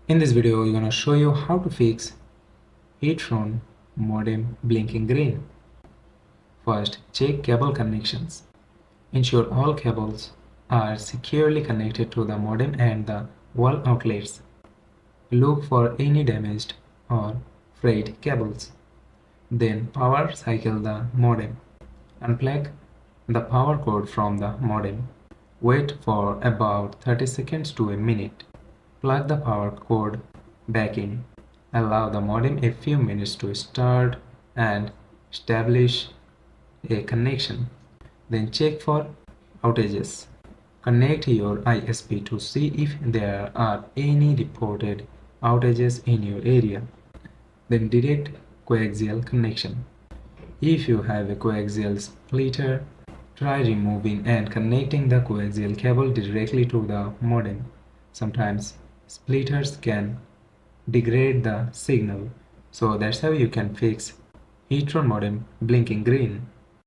In this video, we're going to show you how to fix Hitron Modem blinking green. First, check cable connections. Ensure all cables are securely connected to the modem and the wall outlets. Look for any damaged or frayed cables. Then power cycle the modem. Unplug the power cord from the modem. Wait for about 30 seconds to a minute. Plug the power cord back in. Allow the modem a few minutes to start and establish a connection. Then check for outages. Connect your ISP to see if there are any reported outages in your area. Then direct coaxial connection. If you have a coaxial splitter, try removing and connecting the coaxial cable directly to the modem. Sometimes splitters can degrade the signal, so that's how you can fix Hitron modem blinking green.